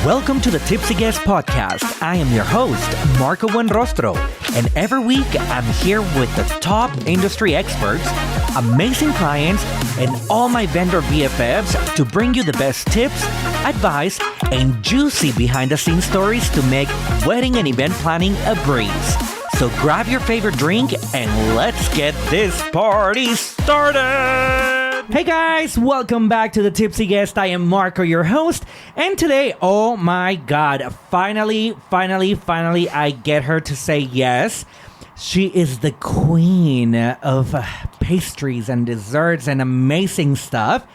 Welcome to the Tipsy Guest Podcast. I am your host, Marco Buenrostro, and every week I'm here with the top industry experts, amazing clients, and all my vendor BFFs to bring you the best tips, advice, and juicy behind-the-scenes stories to make wedding and event planning a breeze. So grab your favorite drink and let's get this party started! Hey guys, welcome back to the Tipsy Guest. I am Marco, your host, and today, oh my god, finally, I get her to say yes. She is the queen of pastries and desserts and amazing stuff.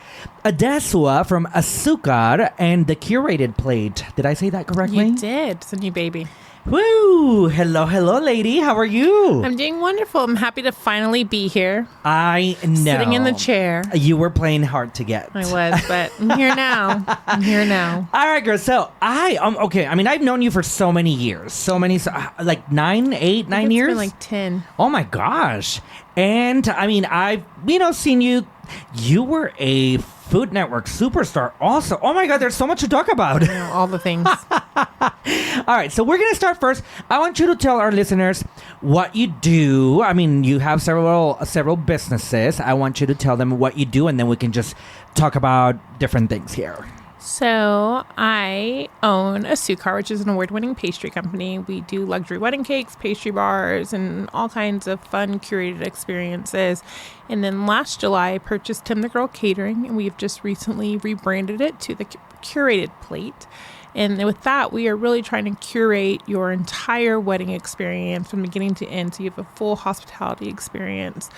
Adesua from Asukar and the Curated Plate. Did I say that correctly? You did. It's a new baby. Woo! Hello, lady. How are you? I'm doing wonderful. I'm happy to finally be here. I know. Sitting in the chair. You were playing hard to get. I was, but I'm here now. All right, girl. So okay. I mean, I've known you for so many years. Like 9 years? It's been like 10. Oh my gosh. And I mean, I've, seen you. You were a Food Network superstar also. Oh my God, there's so much to talk about. All the things. All right, so we're going to start first. I want you to tell our listeners what you do. I mean, you have several businesses. I want you to tell them what you do, and then we can just talk about different things here. So I own Asukar, which is an award-winning pastry company. We do luxury wedding cakes, pastry bars, and all kinds of fun curated experiences. And then last July, I purchased Tim the Girl Catering, and we've just recently rebranded it to the Curated Plate. And with that, we are really trying to curate your entire wedding experience from beginning to end, so you have a full hospitality experience.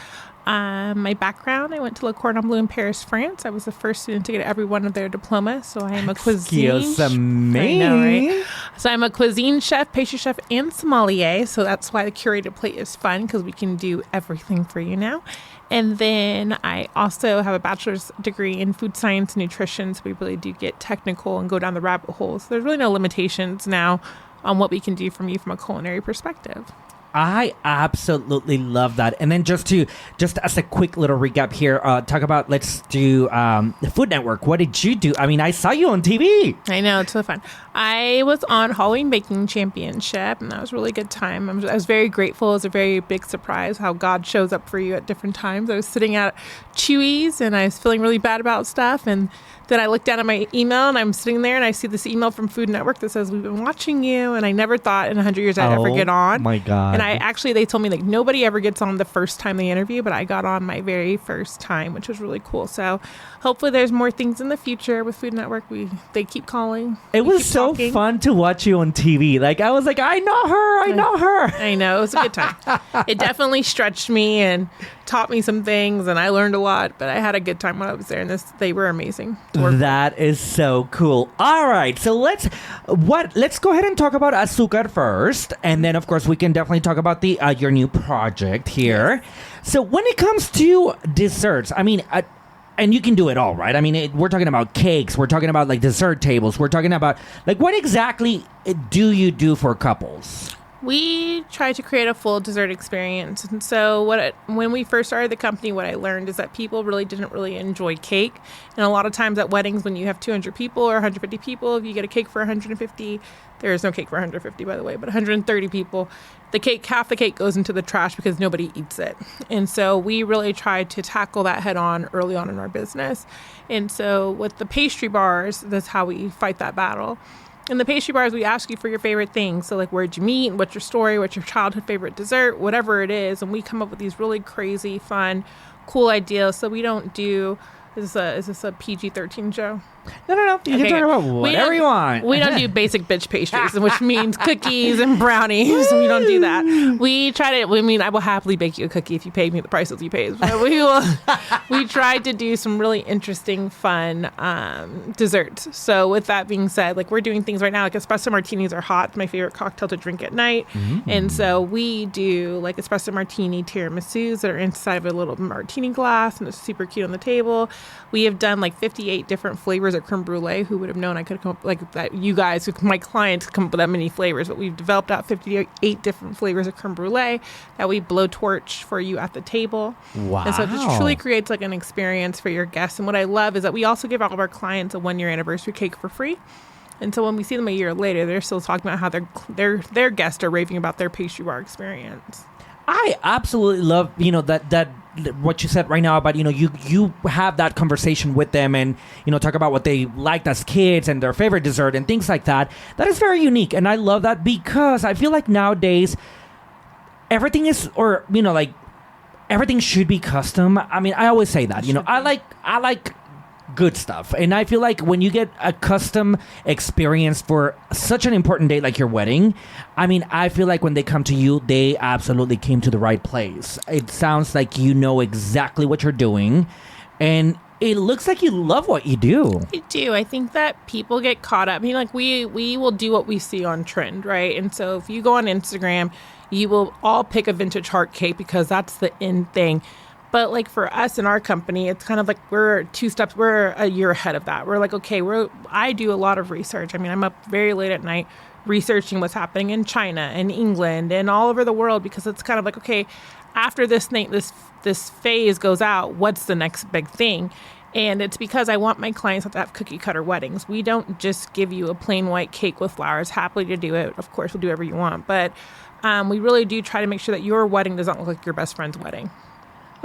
My background, I went to Le Cordon Bleu in Paris, France. I was the first student to get every one of their diplomas, so I am a cuisine. Excuse me. I know, right? So I'm a cuisine chef, pastry chef, and sommelier. So that's why the Curated Plate is fun, because we can do everything for you now. And then I also have a bachelor's degree in food science and nutrition, so we really do get technical and go down the rabbit hole. So there's really no limitations now on what we can do from you from a culinary perspective. I absolutely love that. And then just as a quick little recap here, let's do the Food Network. What did you do? I mean, I saw you on TV. I know, it's so fun. I was on Halloween Baking Championship, and that was a really good time. I was very grateful. It was a very big surprise how God shows up for you at different times. I was sitting at Chewy's, and I was feeling really bad about stuff, and then I looked down at my email, and I'm sitting there, and I see this email from Food Network that says, "We've been watching you," and I never thought in 100 years I'd ever get on. Oh, my God. And they told me, like, nobody ever gets on the first time they interview, but I got on my very first time, which was really cool. So hopefully there's more things in the future with Food Network. They keep calling. It was so fun to watch you on TV. Like, I was like, I know her. I know. It was a good time. It definitely stretched me and taught me some things, and I learned a lot, but I had a good time when I was there, and they were amazing. That is so cool. All right, so let's go ahead and talk about Asukar first, and then of course we can definitely talk about your new project here. So when it comes to desserts, I mean, and you can do it all, right? I mean, we're talking about cakes, we're talking about like dessert tables, we're talking about like what exactly do you do for couples? We try to create a full dessert experience. And so when we first started the company, what I learned is that people really didn't really enjoy cake. And a lot of times at weddings, when you have 200 people or 150 people, if you get a cake for 150, there is no cake for 150, by the way, but 130 people, half the cake goes into the trash because nobody eats it. And so we really tried to tackle that head on early on in our business. And so with the pastry bars, that's how we fight that battle. In the pastry bars, we ask you for your favorite things. So, like, where'd you meet? What's your story? What's your childhood favorite dessert? Whatever it is. And we come up with these really crazy, fun, cool ideas. So we don't do... Is this a PG-13 show? No. You can talk about whatever you want. We don't do basic bitch pastries, which means cookies and brownies. We don't do that. I will happily bake you a cookie if you pay me the prices you pay. But we tried to do some really interesting, fun desserts. So with that being said, like, we're doing things right now, like espresso martinis are hot. It's my favorite cocktail to drink at night. Mm-hmm. And so we do like espresso martini tiramisus that are inside of a little martini glass, and it's super cute on the table. We have done like 58 different flavors of creme brulee. Who would have known I could come up like that? You guys, my clients, come up with that many flavors, but we've developed out 58 different flavors of creme brulee that we blow torch for you at the table. Wow. And so it just truly creates like an experience for your guests. And what I love is that we also give all of our clients a 1-year anniversary cake for free. And so when we see them a year later, they're still talking about how their guests are raving about their pastry bar experience. I absolutely love, that what you said right now about, you have that conversation with them and, talk about what they liked as kids and their favorite dessert and things like that. That is very unique. And I love that because I feel like nowadays everything is, or, everything should be custom. I mean, I always say that, I like good stuff. And I feel like when you get a custom experience for such an important day like your wedding, I mean, I feel like when they come to you, they absolutely came to the right place. It sounds like you know exactly what you're doing, and it looks like you love what you do. I do. I think that people get caught up. I mean, like we will do what we see on trend, right? And so if you go on Instagram, you will all pick a vintage heart cake because that's the in thing. But like for us in our company, it's kind of like we're a year ahead of that. We're like, okay, I do a lot of research. I mean, I'm up very late at night researching what's happening in China and England and all over the world, because it's kind of like, okay, after this phase goes out, what's the next big thing? And it's because I want my clients to have cookie cutter weddings. We don't just give you a plain white cake with flowers. Happily to do it. Of course, we'll do whatever you want. But we really do try to make sure that your wedding doesn't look like your best friend's wedding.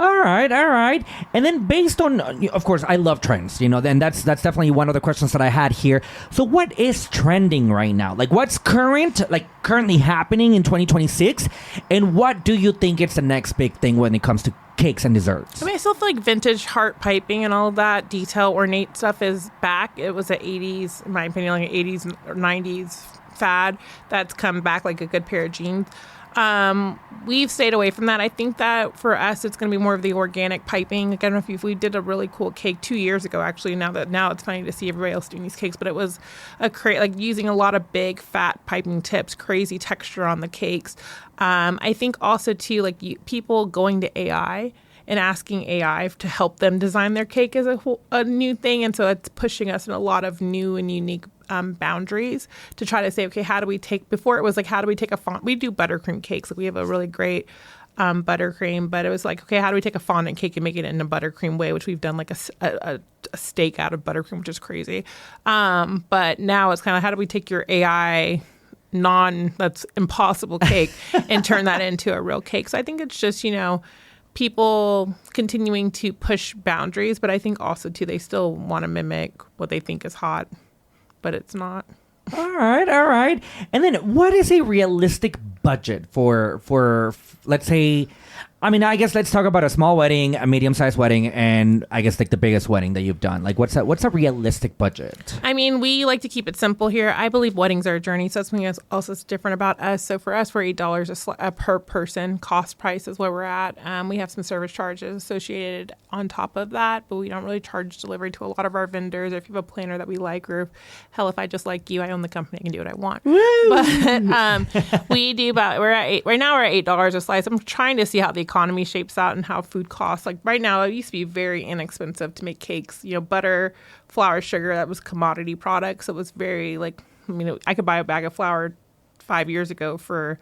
All right. And then based on, of course, I love trends, and that's definitely one of the questions that I had here. So what is trending right now? Like what's currently happening in 2026? And what do you think is the next big thing when it comes to cakes and desserts? I mean, I still feel like vintage heart piping and all of that detail ornate stuff is back. It was an 80s, in my opinion, like an 80s or 90s fad that's come back like a good pair of jeans. We've stayed away from that. I think that for us, it's going to be more of the organic piping. Like, I don't know if we did a really cool cake 2 years ago, actually, now it's funny to see everybody else doing these cakes, but it was like using a lot of big fat piping tips, crazy texture on the cakes. I think also too, like people going to AI and asking AI to help them design their cake is a new thing. And so it's pushing us in a lot of new and unique boundaries to try to say, okay, before it was like, how do we take a fondant? We do buttercream cakes. Like we have a really great buttercream, but it was like, okay, how do we take a fondant cake and make it in a buttercream way, which we've done like a steak out of buttercream, which is crazy. But now it's kind of, how do we take your AI that's impossible cake and turn that into a real cake? So I think it's just, people continuing to push boundaries, but I think also too, they still want to mimic what they think is hot, but it's not. All right. And then what is a realistic budget for let's say, I mean, I guess let's talk about a small wedding, a medium-sized wedding, and I guess like the biggest wedding that you've done. Like what's a realistic budget? I mean, we like to keep it simple here. I believe weddings are a journey, so that's something that's different about us. So for us, we're $8 per person. Cost price is where we're at. We have some service charges associated on top of that, but we don't really charge delivery to a lot of our vendors. Or if you have a planner that we like, or hell, if I just like you, I own the company, I can do what I want. Woo! But we do right now we're at $8 a slice. I'm trying to see how the economy shapes out and how food costs. Like right now, it used to be very inexpensive to make cakes. Butter, flour, sugar, that was commodity products. It was very I could buy a bag of flour 5 years ago for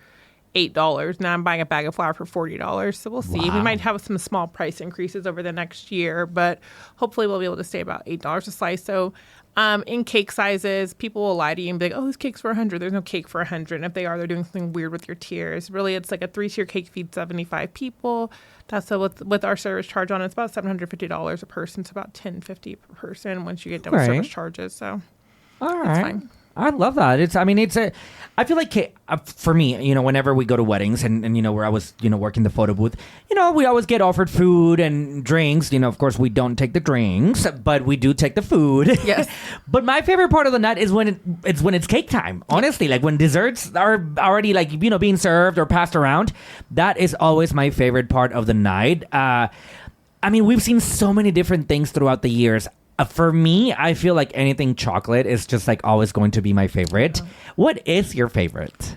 $8. Now I'm buying a bag of flour for $40. So we'll see. Wow. We might have some small price increases over the next year, but hopefully we'll be able to stay about $8 a slice. So in cake sizes, people will lie to you and be like, oh, this cake's for 100. There's no cake for 100. And if they are, they're doing something weird with your tiers. Really, it's like a 3-tier cake feeds 75 people. That's with our service charge on it, it's about $750 a person. It's about $10.50 per person once you get done with service charges. So all right. It's fine. I love that. I feel like for me, whenever we go to weddings and where I was, working the photo booth, we always get offered food and drinks. Of course, we don't take the drinks, but we do take the food. Yes. But my favorite part of the night is when it's cake time. Honestly, like when desserts are already being served or passed around. That is always my favorite part of the night. We've seen so many different things throughout the years. For me, I feel like anything chocolate is just always going to be my favorite. What is your favorite?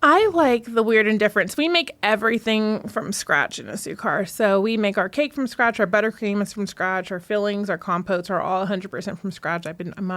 I like the weird indifference. We make everything from scratch in Asukar. So we make our cake from scratch, our buttercream is from scratch, our fillings, our compotes are all 100% from scratch. I'm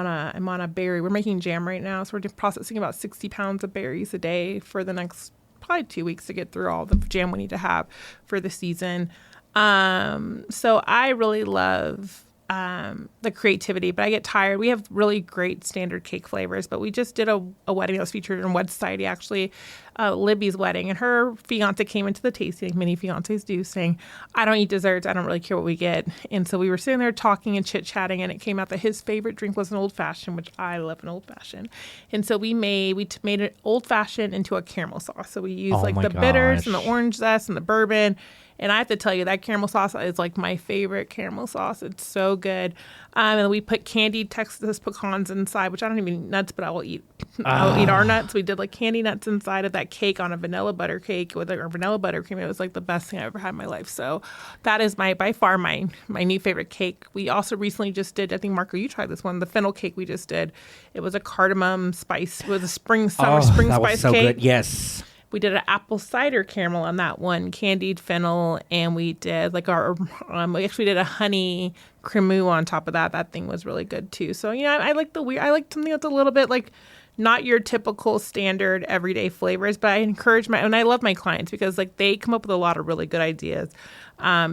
on a berry. We're making jam right now, so we're processing about 60 pounds of berries a day for the next probably 2 weeks to get through all the jam we need to have for the season. So I really love the creativity, but I get tired. We have really great standard cake flavors, but we just did a wedding that was featured in Wed Society, actually, Libby's wedding, and her fiance came into the tasting, like many fiancés do, saying, I don't eat desserts. I don't really care what we get. And so we were sitting there talking and chit-chatting, and it came out that his favorite drink was an old-fashioned, which I love an old-fashioned. And so we made an old-fashioned into a caramel sauce. So we used the bitters and the orange zest and the bourbon. And I have to tell you, that caramel sauce is like my favorite caramel sauce. It's so good. And we put candied Texas pecans inside, which I don't even eat nuts, but I'll eat our nuts. We did like candy nuts inside of that cake on a vanilla butter cake with our vanilla buttercream. It was like the best thing I ever had in my life. So that is by far my new favorite cake. We also recently just did, I think, Marco, you tried this one, the fennel cake we just did. It was a cardamom spice. It was a spring spice was so cake. Good. Yes. We did an apple cider caramel on that one, candied fennel, and we did we actually did a honey creme on top of that. That thing was really good too. So, I like I like something that's a little bit like not your typical standard everyday flavors, but I encourage and I love my clients because they come up with a lot of really good ideas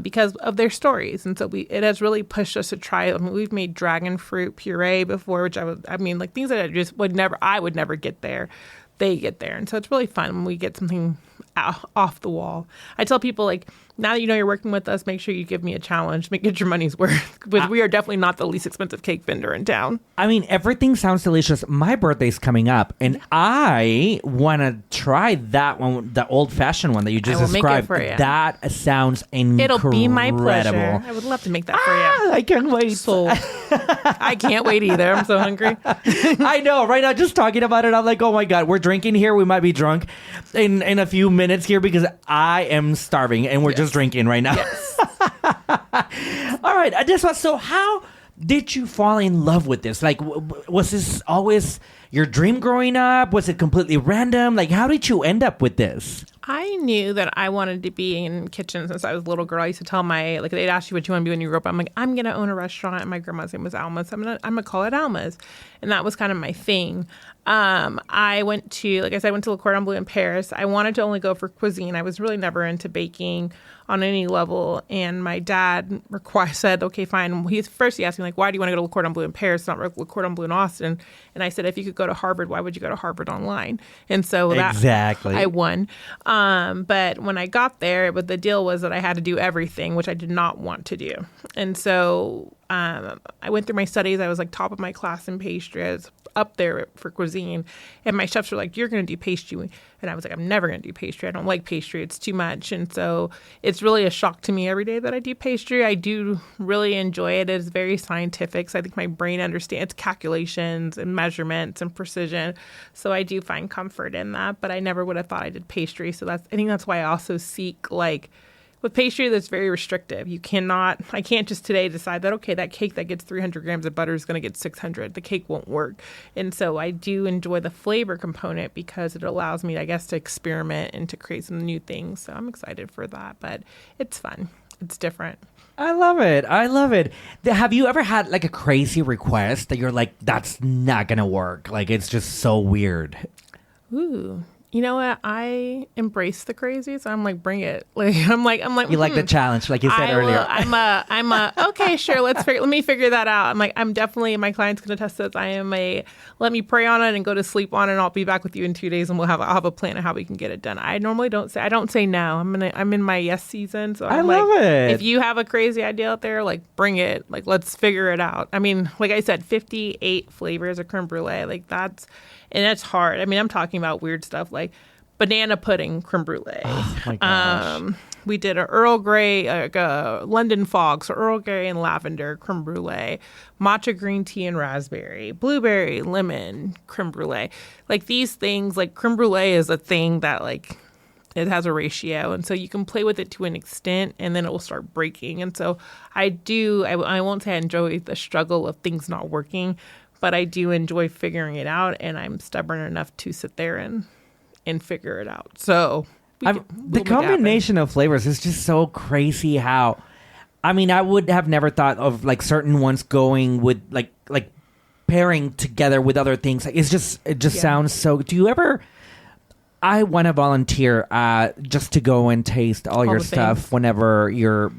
because of their stories. And so it has really pushed us to try. I mean, we've made dragon fruit puree before, which things that I would never get there. They get there. And so it's really fun when we get something off the wall. I tell people, now that you're working with us, make sure you give me a challenge. Get your money's worth. We are definitely not the least expensive cake vendor in town. I mean, everything sounds delicious. My birthday's coming up, and I want to try that one, the old-fashioned one that you just described. Make it for you. That sounds incredible. It'll be my pleasure. I would love to make that for you. I can't wait. So, I can't wait either. I'm so hungry. I know. Right now, just talking about it, I'm like, oh my God, we're drinking here. We might be drunk in a few minutes here because I am starving, and we're just drinking right now. Yes. All right, Adesua, so how did you fall in love with this? Was this always your dream growing up? Was it completely random? How did you end up with this? I knew that I wanted to be in kitchens since I was a little girl. I used to tell they'd ask you what you want to be when you grow up. I'm like, I'm going to own a restaurant. And my grandma's name was Alma's. I'm going to call it Alma's. And that was kind of my thing. I went to Le Cordon Bleu in Paris. I wanted to only go for cuisine. I was really never into baking on any level. And my dad said, okay, fine. He asked me, why do you want to go to Le Cordon Bleu in Paris, not Le Cordon Bleu in Austin? And I said, if you could go to Harvard, why would you go to Harvard online? And so I won. But when I got there, the deal was that I had to do everything, which I did not want to do. And so I went through my studies. I was top of my class in pastry. I was up there for cuisine. And my chefs were like, you're going to do pastry. And I was like, I'm never going to do pastry. I don't like pastry. It's too much. And so it's really a shock to me every day that I do pastry. I do really enjoy it. It's very scientific. So I think my brain understands calculations and measurements and precision. So I do find comfort in that. But I never would have thought I did pastry. So I think that's why I also seek with pastry, that's very restrictive. I can't just today decide that, okay, that cake that gets 300 grams of butter is going to get 600. The cake won't work. And so I do enjoy the flavor component because it allows me, I guess, to experiment and to create some new things. So I'm excited for that, but it's fun. It's different. I love it. Have you ever had a crazy request that you're like, that's not going to work? It's just so weird. Ooh. You know what? I embrace the crazy, so I'm like, bring it. I'm like. You like the challenge, like you said earlier. Okay, sure. Let me figure that out. I'm definitely, my clients can attest to this. Let me pray on it and go to sleep on it, and I'll be back with you in 2 days, and I'll have a plan of how we can get it done. I normally don't say no. I'm in my yes season, so I love it. If you have a crazy idea out there, bring it. Let's figure it out. I mean, like I said, 58 flavors of creme brulee. And that's hard. I mean, I'm talking about weird stuff like banana pudding creme brulee. Oh my gosh. We did an Earl Grey, London fog, so Earl Grey and lavender creme brulee, matcha green tea and raspberry, blueberry, lemon creme brulee. These things, creme brulee is a thing that it has a ratio. And so you can play with it to an extent and then it will start breaking. And so I won't say I enjoy the struggle of things not working, but I do enjoy figuring it out, and I'm stubborn enough to sit there and figure it out. So the combination of flavors is just so crazy. How, I mean, I would have never thought of certain ones going with like pairing together with other things. It just sounds so. Do you ever? I want to volunteer just to go and taste all your stuff whenever you're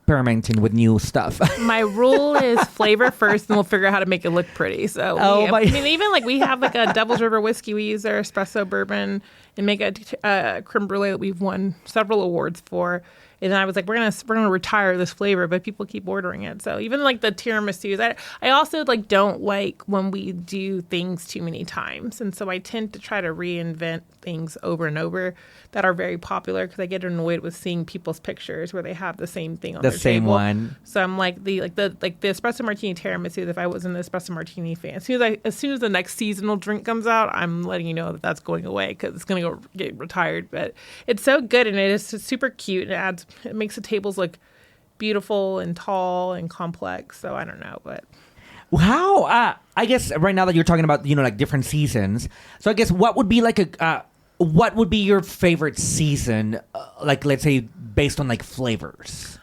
experimenting with new stuff? My rule is flavor first, and we'll figure out how to make it look pretty. So, even like we have like a Devil's River whiskey. We use their espresso bourbon and make a creme brulee that we've won several awards for. And I was like, we're gonna retire this flavor, but people keep ordering it. So even like the tiramisus, I also like don't like when we do things too many times, and so I tend to try to reinvent things over and over that are very popular because I get annoyed with seeing people's pictures where they have the same thing on their table. The same one. So I'm like the espresso martini tiramisu. If I was an espresso martini fan, as soon as the next seasonal drink comes out, I'm letting you know that that's going away because it's going to go get retired. But it's so good and it is super cute and it makes the tables look beautiful and tall and complex. So I don't know, but. How? I guess right now that you're talking about, like different seasons. So I guess what would be like what would be your favorite season? Like, let's say based on like flavors.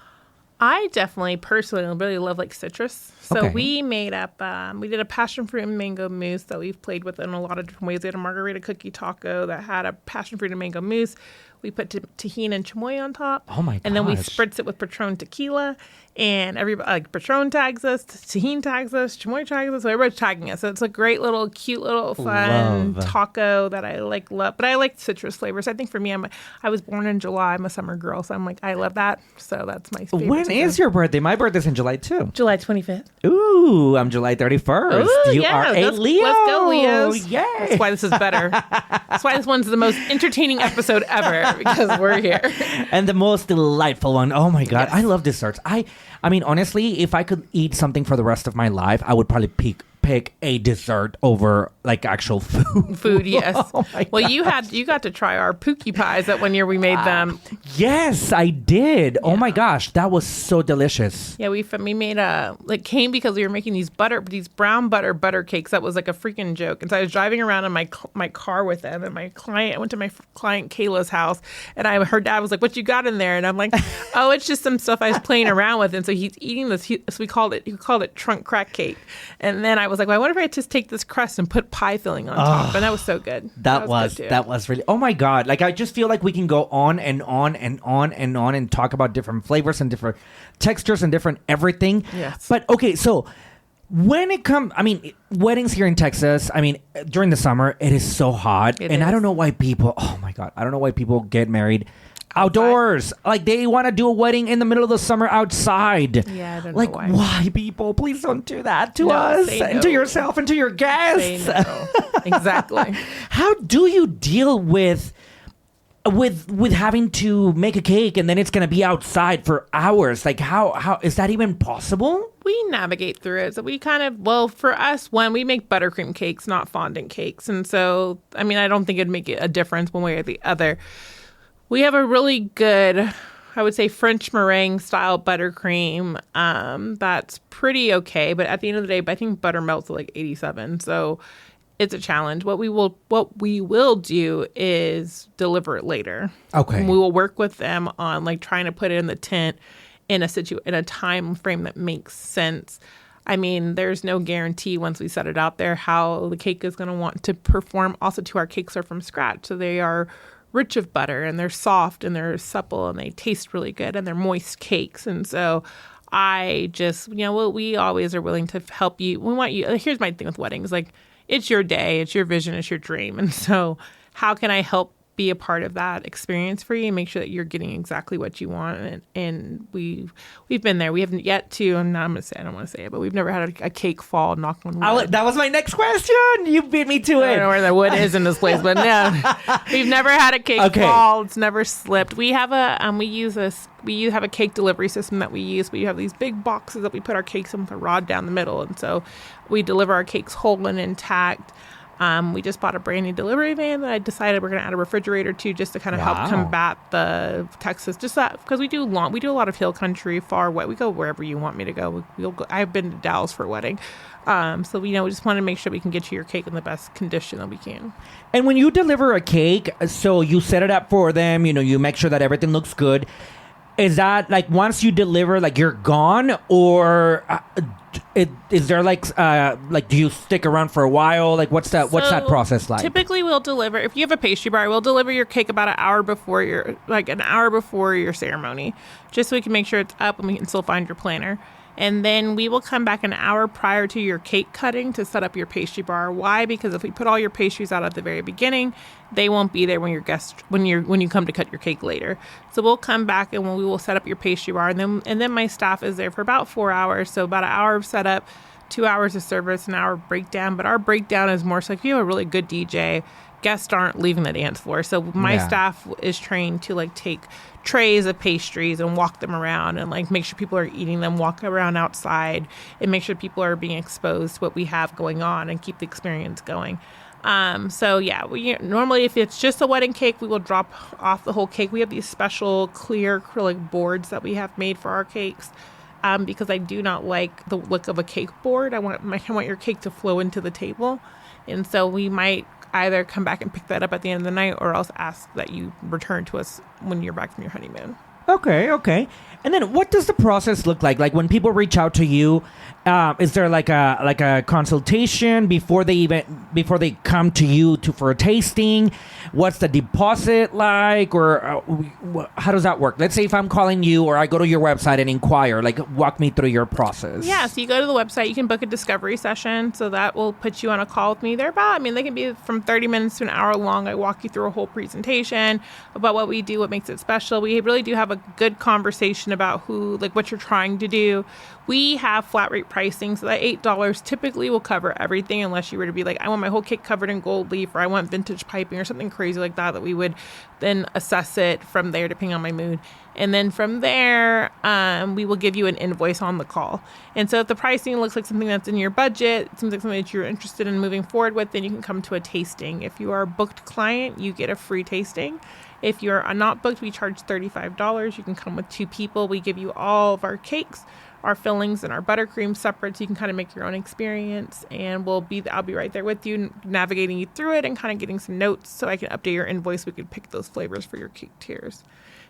I definitely personally really love like citrus. So we made up, we did a passion fruit and mango mousse that we've played with in a lot of different ways. We had a margarita cookie taco that had a passion fruit and mango mousse. We put tahini and chamoy on top. Oh my gosh. And then we spritz it with Patron tequila. And everybody, like Patron tags us, tahini tags us, chamoy tags us, so everybody's tagging us. So it's a great little, cute little fun taco that I love. But I like citrus flavors. I think for me, I was born in July. I'm a summer girl, so I'm like, I love that. So that's my favorite. When is your birthday? My birthday's in July too. July 25th. Ooh, I'm July 31st. You are a Leo. Let's go, Leos. Yay. That's why this is better. That's why this one's the most entertaining episode ever, because we're here. And the most delightful one. Oh my God. Yes. I love desserts. I mean, honestly, if I could eat something for the rest of my life, I would probably pick a dessert over like actual food. Food, yes. Oh my God. Well, you got to try our pookie pies that one year we made them. Yes, I did. Yeah. Oh my gosh, that was so delicious. Yeah, we made came because we were making these brown butter cakes. That was like a freaking joke. And so I was driving around in my car with them, and I went to my client Kayla's house, and her dad was like, "What you got in there?" And I'm like, "Oh, it's just some stuff I was playing around with." And so he's eating this. So he called it trunk crack cake, and then I was like, well, I wonder if I just take this crust and put pie filling on top. And that was so good. That was really, oh my God. Like, I just feel like we can go on and on and on and on and talk about different flavors and different textures and different everything. Yes. But okay, so when it comes, I mean, weddings here in Texas, I mean, during the summer, it is so hot. I don't know why people, oh my God, I don't know why people get married outdoors. Like, they want to do a wedding in the middle of the summer outside. Yeah, I don't know why. Like, why, people? Please don't do that to us and to yourself and to your guests. Say no. Exactly. How do you deal with having to make a cake and then it's going to be outside for hours? Like, how is that even possible? We navigate through it. So we for us, when we make buttercream cakes, not fondant cakes. And so, I mean, I don't think it'd make a difference one way or the other. We have a really good, I would say, French meringue style buttercream. That's pretty okay. But at the end of the day, I think butter melts at like 87. So it's a challenge. What we will do is deliver it later. Okay. And we will work with them on like trying to put it in the tent in a time frame that makes sense. I mean, there's no guarantee once we set it out there how the cake is going to want to perform. Also, too, our cakes are from scratch. So they are rich of butter, and they're soft, and they're supple, and they taste really good, and they're moist cakes. And so I just, we always are willing to help you. We want you. Here's my thing with weddings. Like, it's your day, it's your vision, it's your dream. And so how can I help be a part of that experience for you and make sure that you're getting exactly what you want? And we've been there. We haven't yet to, and I don't want to say it, but we've never had a cake fall, knock on wood. That was my next question. You beat me to it. I don't know where the wood is in this place, but no, we've never had a cake fall. It's never slipped. We have we have a cake delivery system that we use. We have these big boxes that we put our cakes in with a rod down the middle, and so we deliver our cakes whole and intact. We just bought a brand new delivery van that I decided we're going to add a refrigerator to, just to kind of help combat the Texas. Just that, because we do a lot of hill country, far wet. We go wherever you want me to go. I've been to Dallas for a wedding. So we just want to make sure we can get you your cake in the best condition that we can. And when you deliver a cake, so you set it up for them, you make sure that everything looks good. Is that like once you deliver, like you're gone, or is there do you stick around for a while? Like what's that process like? Typically we'll deliver, if you have a pastry bar, we'll deliver your cake about an hour before your ceremony, just so we can make sure it's up and we can still find your planner. And then we will come back an hour prior to your cake cutting to set up your pastry bar. Why? Because if we put all your pastries out at the very beginning, they won't be there when you come to cut your cake later. So we'll come back and we will set up your pastry bar, and then my staff is there for about 4 hours. So about an hour of setup, 2 hours of service, an hour of breakdown. But our breakdown is more so like if you have a really good DJ, guests aren't leaving the dance floor. So my staff is trained to take trays of pastries and walk them around and make sure people are eating them, walk around outside and make sure people are being exposed to what we have going on and keep the experience going. Normally if it's just a wedding cake, we will drop off the whole cake. We have these special clear acrylic boards that we have made for our cakes. Because I do not like the look of a cake board. I want your cake to flow into the table. And so we might either come back and pick that up at the end of the night or else ask that you return to us when you're back from your honeymoon. Okay. And then what does the process look like? Like when people reach out to you, is there like a consultation before they come to you for a tasting? What's the deposit like, or how does that work? Let's say if I'm calling you or I go to your website and inquire, walk me through your process. Yeah, so you go to the website, you can book a discovery session, so that will put you on a call with me. They can be from 30 minutes to an hour long. I walk you through a whole presentation about what we do, what makes it special. We really do have a good conversation about what you're trying to do. We have flat rate pricing, so that $8 typically will cover everything unless you were to be I want my whole cake covered in gold leaf, or I want vintage piping or something crazy like that we would then assess it from there depending on my mood. And then from there, we will give you an invoice on the call. And so if the pricing looks like something that's in your budget, it seems like something that you're interested in moving forward with, then you can come to a tasting. If you are a booked client, you get a free tasting. If you're not booked, we charge $35. You can come with 2 people. We give you all of our cakes, our fillings, and our buttercream separate, so you can kind of make your own experience. And I'll be right there with you, navigating you through it and kind of getting some notes so I can update your invoice. We could pick those flavors for your cake tiers.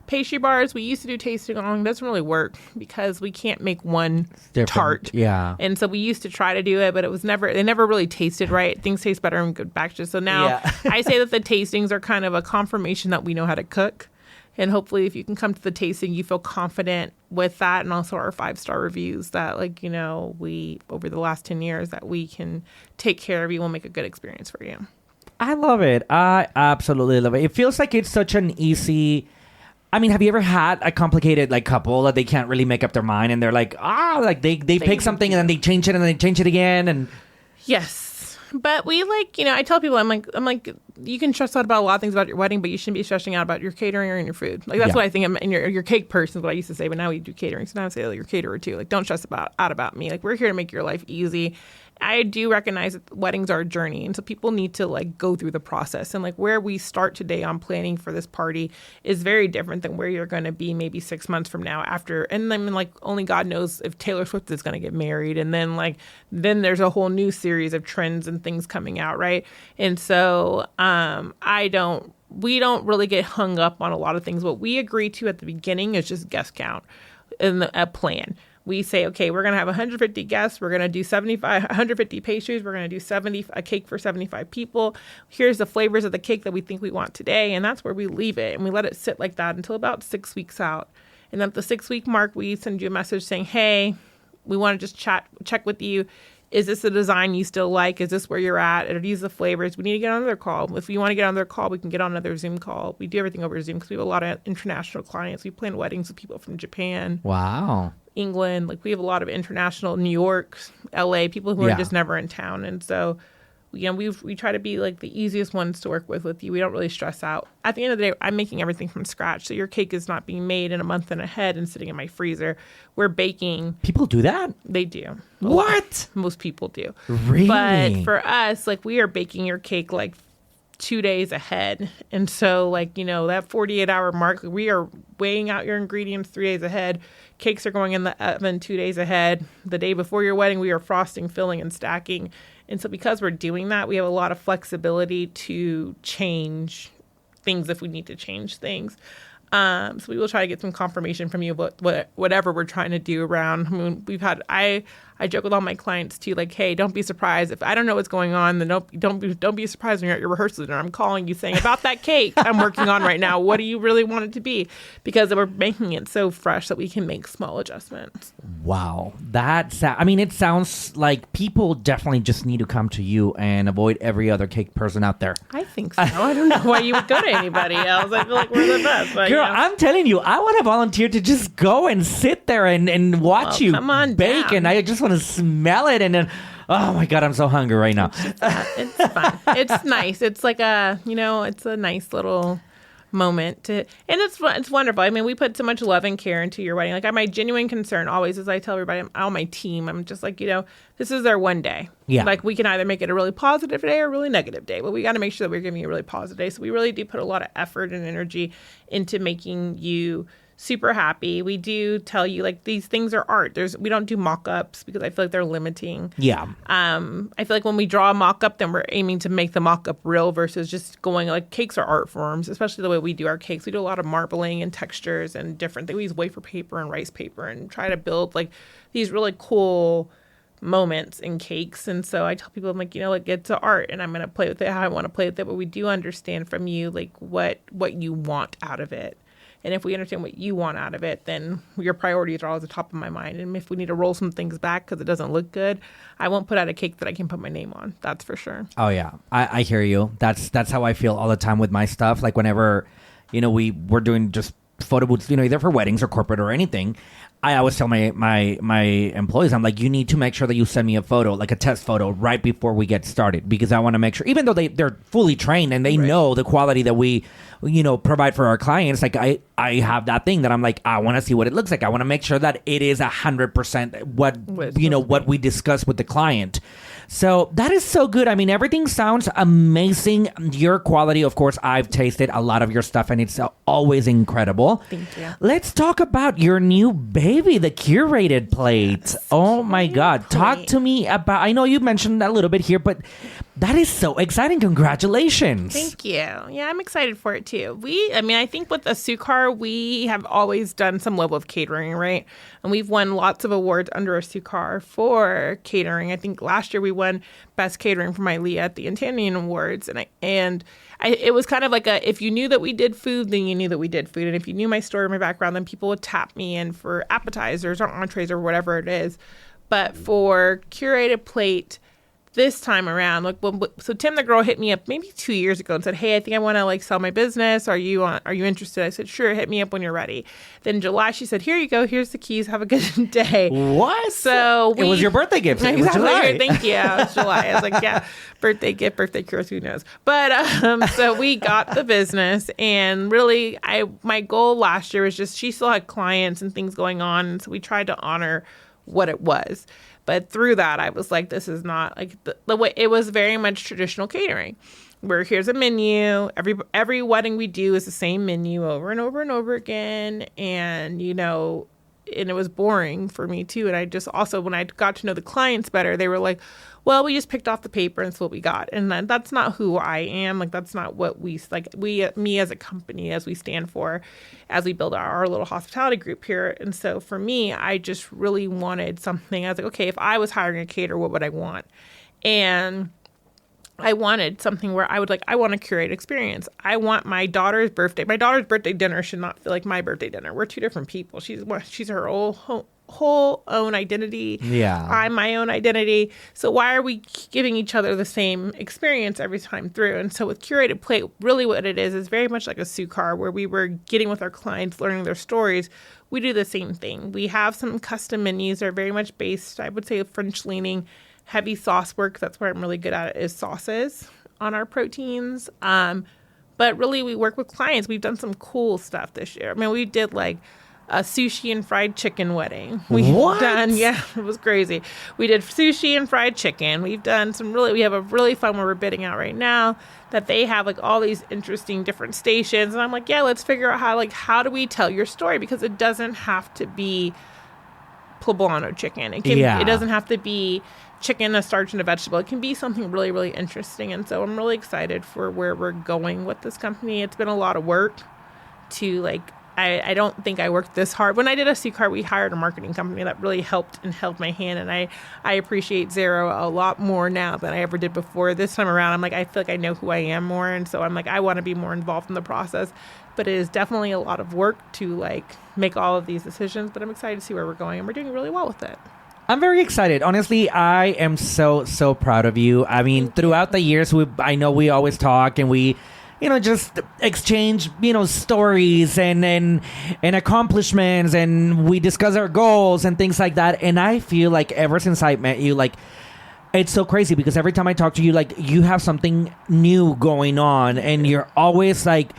Pastry bars, we used to do tasting on. It doesn't really work because we can't make one tart. Yeah. And so we used to try to do it, but they never really tasted right. Things taste better in good batches. So now I say that the tastings are kind of a confirmation that we know how to cook. And hopefully if you can come to the tasting, you feel confident with that. And also our 5-star reviews that we, over the last 10 years, that we can take care of you and make a good experience for you. I love it. I absolutely love it. It feels like it's such an easy... have you ever had a complicated couple that they can't really make up their mind and they're they pick something and then they change it and then they change it again and... Yes. But we I tell people, I'm like, you can stress out about a lot of things about your wedding, but you shouldn't be stressing out about your catering or your food. That's what I think. And your cake person is what I used to say, but now we do catering. So now I say your caterer too. Don't stress out about me. We're here to make your life easy. I do recognize that weddings are a journey, and so people need to go through the process. And where we start today on planning for this party is very different than where you're going to be maybe 6 months from now after. And then only God knows if Taylor Swift is going to get married, and then then there's a whole new series of trends and things coming out, right? And so we don't really get hung up on a lot of things. What we agree to at the beginning is just guest count and a plan. We say, okay, we're going to have 150 guests. We're going to do 150 pastries. We're going to do a cake for 75 people. Here's the flavors of the cake that we think we want today. And that's where we leave it. And we let it sit like that until about 6 weeks out. And at the 6-week mark, we send you a message saying, hey, we want to just check with you. Is this a design you still like? Is this where you're at? Are these the flavors? We need to get on their call. If you want to get on their call, we can get on another Zoom call. We do everything over Zoom because we have a lot of international clients. We plan weddings with people from Japan. Wow. England. We have a lot of international, New York, LA, people who are just never in town. And so, we try to be the easiest ones to work with you. We don't really stress out. At the end of the day, I'm making everything from scratch. So your cake is not being made in a month and ahead and sitting in my freezer. We're baking. People do that? They do. What? Most people do. Really? But for us, we are baking your cake 2 days ahead. And so that 48-hour mark, we are weighing out your ingredients 3 days ahead. Cakes are going in the oven 2 days ahead. The day before your wedding, we are frosting, filling, and stacking. And so because we're doing that, we have a lot of flexibility to change things if we need to change things. So we will try to get some confirmation from you about whatever we're trying to do around. I I joke with all my clients too, like, hey, don't be surprised if I don't know what's going on. Then don't be surprised when you're at your rehearsal dinner. I'm calling you saying about that cake I'm working on right now. What do you really want it to be? Because we're making it so fresh that we can make small adjustments. Wow, it sounds like people definitely just need to come to you and avoid every other cake person out there. I think so. I don't know why you would go to anybody else. I feel like we're the best. But, Girl, I'm telling you, I want to volunteer to just go and sit there and watch you come on bake, down. and I just want to smell it, and then, oh my God, I'm so hungry right now. It's fun. It's nice. It's like it's a nice little moment and it's wonderful. I mean, we put so much love and care into your wedding. Like, my genuine concern always is, I tell everybody, all my team, I'm just like, this is their one day. Yeah. Like, we can either make it a really positive day or a really negative day, but we got to make sure that we're giving you a really positive day. So we really do put a lot of effort and energy into making you super happy. We do tell you, like, these things are art. We don't do mock-ups because I feel like they're limiting. Yeah. I feel like when we draw a mock-up, then we're aiming to make the mock-up real versus just going, like, cakes are art forms, especially the way we do our cakes. We do a lot of marbling and textures and different things. We use wafer paper and rice paper and try to build, like, these really cool moments in cakes. And so I tell people, I'm like, it's an art, and I'm going to play with it how I want to play with it. But we do understand from you, like, what you want out of it. And if we understand what you want out of it, then your priorities are always at the top of my mind. And if we need to roll some things back because it doesn't look good, I won't put out a cake that I can put my name on. That's for sure. Oh, yeah. I hear you. That's how I feel all the time with my stuff. Like, whenever, we're doing just photo booths, either for weddings or corporate or anything, I always tell my employees, I'm like, you need to make sure that you send me a photo, like a test photo, right before we get started, because I want to make sure, even though they're fully trained and they know the quality that we provide for our clients, like I have that thing that I'm like, I want to see what it looks like. I want to make sure that it is 100% what we discuss with the client. So that is so good. I mean, everything sounds amazing. Your quality, of course, I've tasted a lot of your stuff, and it's always incredible. Thank you. Let's talk about your new baby, the Curated Plate. Yes, oh my God. Talk to me about, I know you mentioned a little bit here, but that is so exciting. Congratulations. Thank you. Yeah, I'm excited for it too. I think with Asukar, we have always done some level of catering, right? And we've won lots of awards under Asukar for catering. I think last year we won Best Catering for my Leah at the Antonian Awards. And it was kind of like if you knew that we did food, then you knew that we did food. And if you knew my story, my background, then people would tap me in for appetizers or entrees or whatever it is. But for Curated Plate, this time around, so Tim the girl hit me up maybe 2 years ago and said, hey, I think I want to sell my business. Are you interested? I said, sure, hit me up when you're ready. Then in July, she said, here you go. Here's the keys. Have a good day. What? So it was your birthday gift. Exactly. It was July. Thank you. It was July. I was like, yeah, birthday gift, birthday cures, who knows? But so we got the business, and really my goal last year was just, she still had clients and things going on. And so we tried to honor what it was. But through that, I was like, this is not like the way. It was very much traditional catering, where here's a menu. Every wedding we do is the same menu over and over and over again. And, and it was boring for me too. And I just also, when I got to know the clients better, they were like, well, we just picked off the paper and that's what we got. And that's not who I am. Like, that's not what me as a company, as we stand for, as we build our little hospitality group here. And so for me, I just really wanted something. I was like, okay, if I was hiring a caterer, what would I want? And I wanted something where I want a curated experience. I want my daughter's birthday dinner should not feel like my birthday dinner. We're two different people. She's her whole own identity. Yeah. I'm my own identity. So why are we giving each other the same experience every time through? And so with Curated Plate, really what it is very much like Asukar, where we were getting with our clients, learning their stories. We do the same thing. We have some custom menus that are very much based, I would say, French leaning, heavy sauce work. That's where I'm really good at, is sauces on our proteins. But really we work with clients. We've done some cool stuff this year. I mean, we did a sushi and fried chicken wedding. Yeah, it was crazy. We did sushi and fried chicken. We've done we have a really fun one we're bidding out right now that they have all these interesting different stations. And I'm like, yeah, let's figure out how do we tell your story? Because it doesn't have to be poblano chicken. It doesn't have to be chicken, a starch, and a vegetable. It can be something really, really interesting. And so I'm really excited for where we're going with this company. It's been a lot of work to I don't think I worked this hard. When I did Asukar, we hired a marketing company that really helped and held my hand. And I appreciate Zero a lot more now than I ever did before. This time around, I'm like, I feel like I know who I am more. And so I'm like, I want to be more involved in the process. But it is definitely a lot of work to like make all of these decisions. But I'm excited to see where we're going. And we're doing really well with it. I'm very excited. Honestly, I am so proud of you. I mean, throughout the years, I know we always talk and we, just exchange, stories and accomplishments, and we discuss our goals and things like that. And I feel like ever since I met you, like, it's so crazy because every time I talk to you, like, you have something new going on, and you're always like,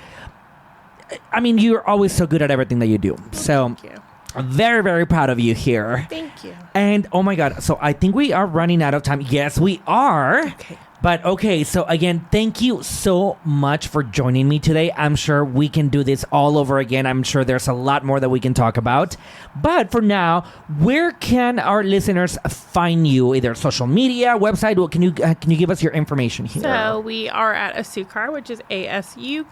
you're always so good at everything that you do. So Thank you. I'm very, very proud of you here. Thank you. And oh my God, so I think we are running out of time. Yes, we are. Okay. But okay, so again, thank you so much for joining me today. I'm sure we can do this all over again. I'm sure there's a lot more that we can talk about. But for now, where can our listeners find you? Either social media, website? Can you give us your information here? So we are at Asukar, which is ASUKAR.com.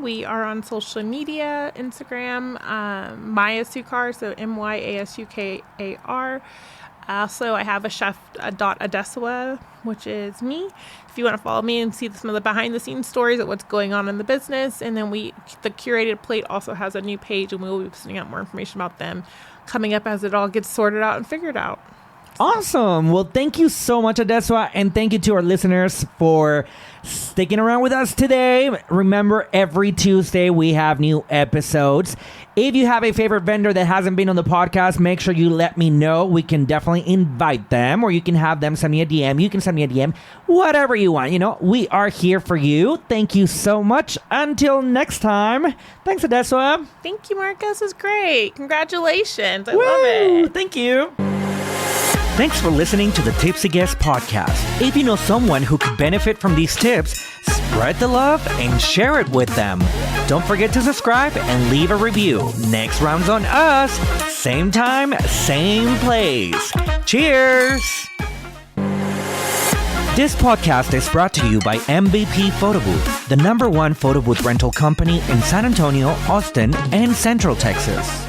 We are on social media, Instagram, myasukar, so MYASUKAR. Also, I have a Chef Adesua, which is me. If you want to follow me and see some of the behind-the-scenes stories of what's going on in the business. And then the Curated Plate also has a new page, and we will be sending out more information about them coming up as it all gets sorted out and figured out. Awesome. Well, thank you so much, Adesua, and thank you to our listeners for sticking around with us today. Remember, every Tuesday we have new episodes. If you have a favorite vendor that hasn't been on the podcast, make sure you let me know. We can definitely invite them, or you can have them send me a DM. You can send me a DM, whatever you want. We are here for you. Thank you so much. Until next time. Thanks, Adesua. Thank you, Marcos. This is great. Congratulations. I love it. Thank you. Thanks for listening to the Tipsy Guest podcast. If you know someone who could benefit from these tips, spread the love and share it with them. Don't forget to subscribe and leave a review. Next round's on us. Same time, same place. Cheers! This podcast is brought to you by MVP Photo Booth, the #1 photo booth rental company in San Antonio, Austin, and Central Texas.